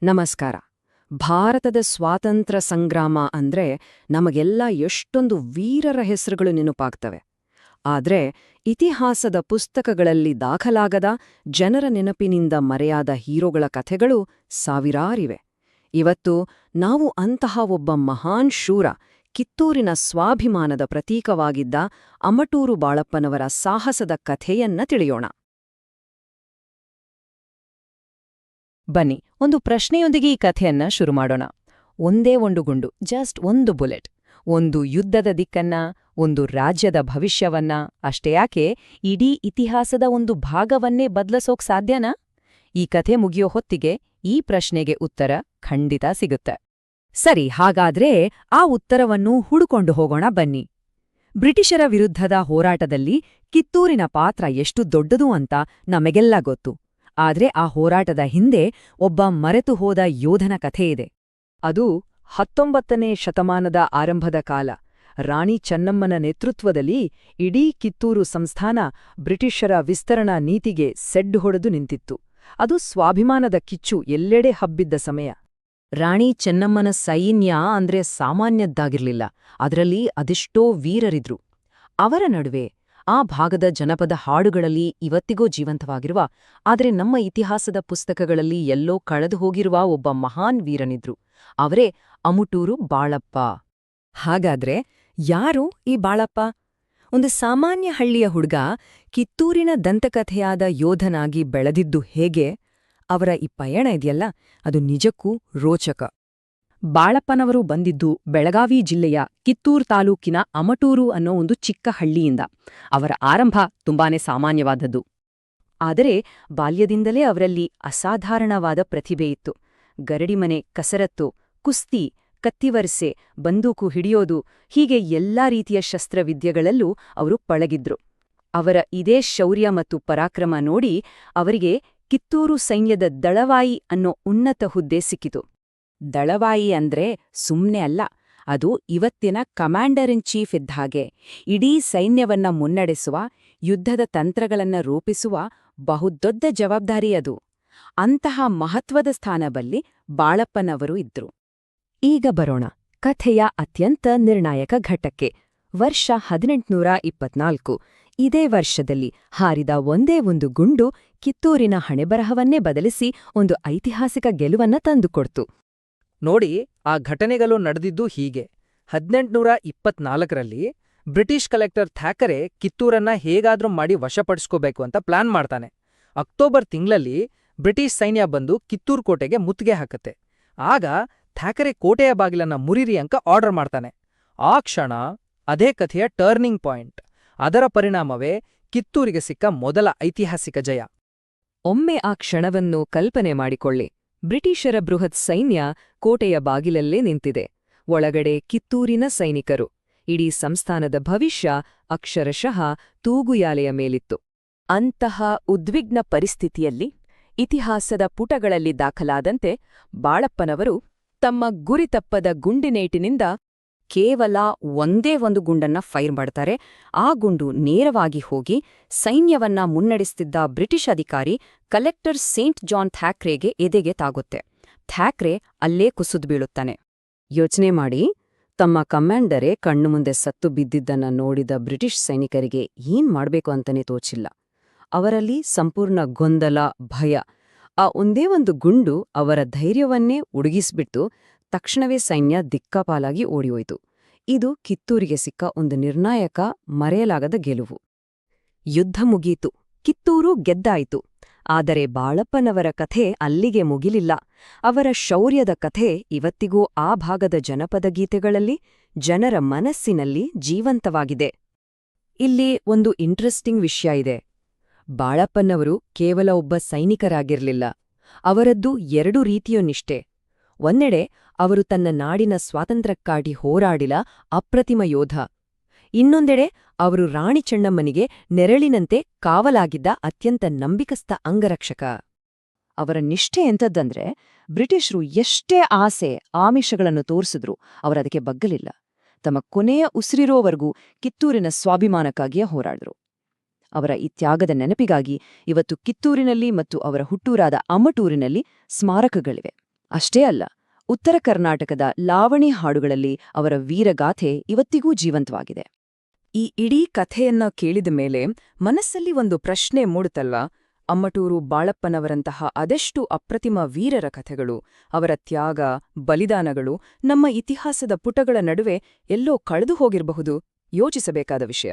ನಮಸ್ಕಾರ. ಭಾರತದ ಸ್ವಾತಂತ್ರ್ಯ ಸಂಗ್ರಾಮ ಅಂದ್ರೆ ನಮಗೆಲ್ಲ ಎಷ್ಟೊಂದು ವೀರರ ಹೆಸರುಗಳು ನೆನಪಾಗ್ತವೆ. ಆದ್ರೆ ಇತಿಹಾಸದ ಪುಸ್ತಕಗಳಲ್ಲಿ ದಾಖಲಾಗದ, ಜನರ ನೆನಪಿನಿಂದ ಮರೆಯಾದ ಹೀರೋಗಳ ಕಥೆಗಳು ಸಾವಿರಾರಿವೆ. ಇವತ್ತು ನಾವು ಅಂತಹ ಒಬ್ಬ ಮಹಾನ್ ಶೂರ, ಕಿತ್ತೂರಿನ ಸ್ವಾಭಿಮಾನದ ಪ್ರತೀಕವಾಗಿದ್ದ ಅಮಟೂರು ಬಾಳಪ್ಪನವರ ಸಾಹಸದ ಕಥೆಯನ್ನ ತಿಳಿಯೋಣ. ಬನ್ನಿ, ಒಂದು ಪ್ರಶ್ನೆಯೊಂದಿಗೆ ಈ ಕಥೆಯನ್ನ ಶುರು ಮಾಡೋಣ. ಒಂದೇ ಒಂದು ಗುಂಡು, ಜಸ್ಟ್ ಒಂದು ಬುಲೆಟ್, ಒಂದು ಯುದ್ಧದ ದಿಕ್ಕನ್ನ, ಒಂದು ರಾಜ್ಯದ ಭವಿಷ್ಯವನ್ನ, ಅಷ್ಟೇ ಯಾಕೆ ಇಡೀ ಇತಿಹಾಸದ ಒಂದು ಭಾಗವನ್ನೇ ಬದಲಿಸೋಕ್ ಸಾಧ್ಯನಾ? ಈ ಕಥೆ ಮುಗಿಯೋ ಹೊತ್ತಿಗೆ ಈ ಪ್ರಶ್ನೆಗೆ ಉತ್ತರ ಖಂಡಿತ ಸಿಗುತ್ತೆ. ಸರಿ, ಹಾಗಾದ್ರೆ ಆ ಉತ್ತರವನ್ನು ಹುಡುಕೊಂಡು ಹೋಗೋಣ ಬನ್ನಿ. ಬ್ರಿಟಿಷರ ವಿರುದ್ಧದ ಹೋರಾಟದಲ್ಲಿ ಕಿತ್ತೂರಿನ ಪಾತ್ರ ಎಷ್ಟು ದೊಡ್ಡದು ಅಂತ ನಮಗೆಲ್ಲ ಗೊತ್ತು. ಆದ್ರೆ ಆ ಹೋರಾಟದ ಹಿಂದೆ ಒಬ್ಬ ಮರೆತು ಹೋದ ಯೋಧನ ಕಥೆಯಿದೆ. ಅದು 19ನೇ ಶತಮಾನದ ಆರಂಭದ ಕಾಲ. ರಾಣಿ ಚೆನ್ನಮ್ಮನ ನೇತೃತ್ವದಲ್ಲಿ ಇಡೀ ಕಿತ್ತೂರು ಸಂಸ್ಥಾನ ಬ್ರಿಟಿಷರ ವಿಸ್ತರಣಾ ನೀತಿಗೆ ಸೆಡ್ಡು ಹೊಡೆದು ನಿಂತಿತ್ತು. ಅದು ಸ್ವಾಭಿಮಾನದ ಕಿಚ್ಚು ಎಲ್ಲೆಡೆ ಹಬ್ಬಿದ್ದ ಸಮಯ. ರಾಣಿ ಚೆನ್ನಮ್ಮನ ಸೈನ್ಯ ಅಂದ್ರೆ ಸಾಮಾನ್ಯದ್ದಾಗಿರ್ಲಿಲ್ಲ. ಅದರಲ್ಲಿ ಅದೆಷ್ಟೋ ವೀರರಿದ್ರು. ಅವರ ನಡುವೆ ಆ ಭಾಗದ ಜನಪದ ಹಾಡುಗಳಲ್ಲಿ ಇವತ್ತಿಗೂ ಜೀವಂತವಾಗಿರುವ, ಆದರೆ ನಮ್ಮ ಇತಿಹಾಸದ ಪುಸ್ತಕಗಳಲ್ಲಿ ಎಲ್ಲೋ ಕಳೆದು ಹೋಗಿರುವ ಒಬ್ಬ ಮಹಾನ್ ವೀರನಿದ್ರು. ಅವರೇ ಅಮಟೂರು ಬಾಳಪ್ಪ. ಹಾಗಾದ್ರೆ ಯಾರು ಈ ಬಾಳಪ್ಪ? ಒಂದು ಸಾಮಾನ್ಯ ಹಳ್ಳಿಯ ಹುಡುಗ ಕಿತ್ತೂರಿನ ದಂತಕಥೆಯಾದ ಯೋಧನಾಗಿ ಬೆಳೆದಿದ್ದು ಹೇಗೆ? ಅವರ ಈ ಪಯಣ ಇದೆಯಲ್ಲ, ಅದು ನಿಜಕ್ಕೂ ರೋಚಕ. ಬಾಳಪ್ಪನವರು ಬಂದಿದ್ದು ಬೆಳಗಾವಿ ಜಿಲ್ಲೆಯ ಕಿತ್ತೂರು ತಾಲೂಕಿನ ಅಮಟೂರು ಅನ್ನೋ ಒಂದು ಚಿಕ್ಕ ಹಳ್ಳಿಯಿಂದ. ಅವರ ಆರಂಭ ತುಂಬಾನೇ ಸಾಮಾನ್ಯವಾದದ್ದು. ಆದರೆ ಬಾಲ್ಯದಿಂದಲೇ ಅವರಲ್ಲಿ ಅಸಾಧಾರಣವಾದ ಪ್ರತಿಭೆಯಿತ್ತು. ಗರಡಿಮನೆ, ಕಸರತ್ತು, ಕುಸ್ತಿ, ಕತ್ತಿವರಸೆ, ಬಂದೂಕು ಹಿಡಿಯೋದು, ಹೀಗೆ ಎಲ್ಲಾ ರೀತಿಯ ಶಸ್ತ್ರವಿದ್ಯೆಗಳಲ್ಲೂ ಅವರು ಪಳಗಿದ್ರು. ಅವರ ಇದೇ ಶೌರ್ಯ ಮತ್ತು ಪರಾಕ್ರಮ ನೋಡಿ ಅವರಿಗೆ ಕಿತ್ತೂರು ಸೈನ್ಯದ ದಳವಾಯಿ ಅನ್ನೋ ಉನ್ನತ ಹುದ್ದೆ ಸಿಕ್ಕಿತು. ದಳವಾಯಿ ಅಂದ್ರೆ ಸುಮ್ನೆ ಅಲ್ಲ, ಅದು ಇವತ್ತಿನ ಕಮಾಂಡರ್ ಇನ್ ಚೀಫ್ ಇದ್ಹಾಗೆ. ಇಡೀ ಸೈನ್ಯವನ್ನ ಮುನ್ನಡೆಸುವ, ಯುದ್ಧದ ತಂತ್ರಗಳನ್ನ ರೂಪಿಸುವ ಬಹುದೊಡ್ಡ ಜವಾಬ್ದಾರಿ ಅದು. ಅಂತಹ ಮಹತ್ವದ ಸ್ಥಾನದಲ್ಲಿ ಬಾಳಪ್ಪನವರು ಇದ್ರು. ಈಗ ಬರೋಣ ಕಥೆಯ ಅತ್ಯಂತ ನಿರ್ಣಾಯಕ ಘಟ್ಟಕ್ಕೆ. ವರ್ಷ 1824. ಇದೇ ವರ್ಷದಲ್ಲಿ ಹಾರಿದ ಒಂದೇ ಒಂದು ಗುಂಡು ಕಿತ್ತೂರಿನ ಹಣೆಬರಹವನ್ನೇ ಬದಲಿಸಿ ಒಂದು ಐತಿಹಾಸಿಕ ಗೆಲುವನ್ನ ತಂದುಕೊಡ್ತು. ನೋಡಿ, ಆ ಘಟನೆಗಳು ನಡೆದಿದ್ದು ಹೀಗೆ. 1824ರಲ್ಲಿ ಬ್ರಿಟಿಷ್ ಕಲೆಕ್ಟರ್ ಥ್ಯಾಕರೆ ಕಿತ್ತೂರನ್ನ ಹೇಗಾದ್ರೂ ಮಾಡಿ ವಶಪಡಿಸ್ಕೋಬೇಕು ಅಂತ ಪ್ಲಾನ್ ಮಾಡ್ತಾನೆ. ಅಕ್ಟೋಬರ್ ತಿಂಗಳಲ್ಲಿ ಬ್ರಿಟಿಷ್ ಸೈನ್ಯ ಬಂದು ಕಿತ್ತೂರು ಕೋಟೆಗೆ ಮುತ್ತಿಗೆ ಹಾಕತ್ತೆ. ಆಗ ಥ್ಯಾಕರೆ ಕೋಟೆಯ ಬಾಗಿಲನ್ನ ಮುರಿರಿ ಅಂತ ಆರ್ಡರ್ ಮಾಡ್ತಾನೆ. ಆ ಕ್ಷಣ ಅದೇ ಕಥೆಯ ಟರ್ನಿಂಗ್ ಪಾಯಿಂಟ್. ಅದರ ಪರಿಣಾಮವೇ ಕಿತ್ತೂರಿಗೆ ಸಿಕ್ಕ ಮೊದಲ ಐತಿಹಾಸಿಕ ಜಯ. ಒಮ್ಮೆ ಆ ಕ್ಷಣವನ್ನು ಕಲ್ಪನೆ ಮಾಡಿಕೊಳ್ಳಿ. ಬ್ರಿಟಿಷರ ಬೃಹತ್ ಸೈನ್ಯ ಕೋಟೆಯ ಬಾಗಿಲಲ್ಲೇ ನಿಂತಿದೆ. ಒಳಗಡೆ ಕಿತ್ತೂರಿನ ಸೈನಿಕರು. ಇಡೀ ಸಂಸ್ಥಾನದ ಭವಿಷ್ಯ ಅಕ್ಷರಶಃ ತೂಗುಯಾಲೆಯ ಮೇಲಿತ್ತು. ಅಂತಹ ಉದ್ವಿಗ್ನ ಪರಿಸ್ಥಿತಿಯಲ್ಲಿ ಇತಿಹಾಸದ ಪುಟಗಳಲ್ಲಿ ದಾಖಲಾದಂತೆ ಬಾಳಪ್ಪನವರು ತಮ್ಮ ಗುರಿತಪ್ಪದ ಗುಂಡಿನೇಟಿನಿಂದ ಕೇವಲ ಒಂದೇ ಒಂದು ಗುಂಡನ್ನ ಫೈರ್ ಮಾಡ್ತಾರೆ. ಆ ಗುಂಡು ನೇರವಾಗಿ ಹೋಗಿ ಸೈನ್ಯವನ್ನ ಮುನ್ನಡೆಸುತ್ತಿದ್ದ ಬ್ರಿಟಿಷ್ ಅಧಿಕಾರಿ ಕಲೆಕ್ಟರ್ ಸೇಂಟ್ ಜಾನ್ ಥ್ಯಾಕ್ರೆಗೆ ಎದೆಗೆ ತಾಗುತ್ತೆ. ಥ್ಯಾಕ್ರೆ ಅಲ್ಲೇ ಕುಸಿದು ಬೀಳುತ್ತಾನೆ. ಯೋಚನೆ ಮಾಡಿ, ತಮ್ಮ ಕಮಾಂಡರೇ ಕಣ್ಣು ಮುಂದೆ ಸತ್ತು ಬಿದ್ದಿದ್ದನ್ನ ನೋಡಿದ ಬ್ರಿಟಿಷ್ ಸೈನಿಕರಿಗೆ ಏನ್ ಮಾಡ್ಬೇಕು ಅಂತಾನೆ ತೋಚಿಲ್ಲ. ಅವರಲ್ಲಿ ಸಂಪೂರ್ಣ ಗೊಂದಲ, ಭಯ. ಆ ಒಂದೇ ಒಂದು ಗುಂಡು ಅವರ ಧೈರ್ಯವನ್ನೇ ಉಡುಗಿಸ್ಬಿಟ್ಟು ತಕ್ಷಣವೇ ಸೈನ್ಯ ದಿಕ್ಕಾಪಾಲಾಗಿ ಓಡಿಹೋಯಿತು. ಇದು ಕಿತ್ತೂರಿಗೆ ಸಿಕ್ಕ ಒಂದು ನಿರ್ಣಾಯಕ, ಮರೆಯಲಾಗದ ಗೆಲುವು. ಯುದ್ಧ ಮುಗೀತು, ಕಿತ್ತೂರು ಗೆದ್ದಾಯಿತು. ಆದರೆ ಬಾಳಪ್ಪನವರ ಕಥೆ ಅಲ್ಲಿಗೆ ಮುಗಿಲಿಲ್ಲ. ಅವರ ಶೌರ್ಯದ ಕಥೆ ಇವತ್ತಿಗೂ ಆ ಭಾಗದ ಜನಪದ ಗೀತೆಗಳಲ್ಲಿ, ಜನರ ಮನಸ್ಸಿನಲ್ಲಿ ಜೀವಂತವಾಗಿದೆ. ಇಲ್ಲಿ ಒಂದು ಇಂಟ್ರೆಸ್ಟಿಂಗ್ ವಿಷಯ ಇದೆ. ಬಾಳಪ್ಪನವರು ಕೇವಲ ಒಬ್ಬ ಸೈನಿಕರಾಗಿರ್ಲಿಲ್ಲ. ಅವರದ್ದು ಎರಡು ರೀತಿಯ ನಿಷ್ಠೆ. ಒಂದೆಡೆ ಅವರು ತನ್ನ ನಾಡಿನ ಸ್ವಾತಂತ್ರ್ಯಕ್ಕಾಗಿ ಹೋರಾಡಿದ ಅಪ್ರತಿಮ ಯೋಧ. ಇನ್ನೊಂದೆಡೆ ಅವರು ರಾಣಿ ಚೆನ್ನಮ್ಮನಿಗೆ ನೆರಳಿನಂತೆ ಕಾವಲಾಗಿದ್ದ ಅತ್ಯಂತ ನಂಬಿಕಸ್ಥ ಅಂಗರಕ್ಷಕ. ಅವರ ನಿಷ್ಠೆ ಎಂಥದ್ದಂದ್ರೆ, ಬ್ರಿಟಿಷರು ಎಷ್ಟೇ ಆಸೆ, ಆಮಿಷಗಳನ್ನು ತೋರಿಸಿದ್ರು ಅವರದಕ್ಕೆ ಬಗ್ಗಲಿಲ್ಲ. ತಮ್ಮ ಕೊನೆಯ ಉಸಿರಿರೋವರೆಗೂ ಕಿತ್ತೂರಿನ ಸ್ವಾಭಿಮಾನಕ್ಕಾಗಿಯೇ ಹೋರಾಡಿದ್ರು. ಅವರ ಈ ತ್ಯಾಗದ ನೆನಪಿಗಾಗಿ ಇವತ್ತು ಕಿತ್ತೂರಿನಲ್ಲಿ ಮತ್ತು ಅವರ ಹುಟ್ಟೂರಾದ ಅಮಟೂರಿನಲ್ಲಿ ಸ್ಮಾರಕಗಳಿವೆ. ಅಷ್ಟೇ ಅಲ್ಲ, ಉತ್ತರ ಕರ್ನಾಟಕದ ಲಾವಣಿ ಹಾಡುಗಳಲ್ಲಿ ಅವರ ವೀರಗಾಥೆ ಇವತ್ತಿಗೂ ಜೀವಂತವಾಗಿದೆ. ಈ ಇಡೀ ಕಥೆಯನ್ನ ಕೇಳಿದ ಮೇಲೆ ಮನಸ್ಸಲ್ಲಿ ಒಂದು ಪ್ರಶ್ನೆ ಮೂಡುತ್ತಲ್ವಾ? ಅಮ್ಮಟೂರು ಬಾಳಪ್ಪನವರಂತಹ ಅದೆಷ್ಟು ಅಪ್ರತಿಮ ವೀರರ ಕಥೆಗಳು, ಅವರ ತ್ಯಾಗ, ಬಲಿದಾನಗಳು ನಮ್ಮ ಇತಿಹಾಸದ ಪುಟಗಳ ನಡುವೆ ಎಲ್ಲೋ ಕಳೆದು ಹೋಗಿರಬಹುದು. ಯೋಚಿಸಬೇಕಾದ ವಿಷಯ.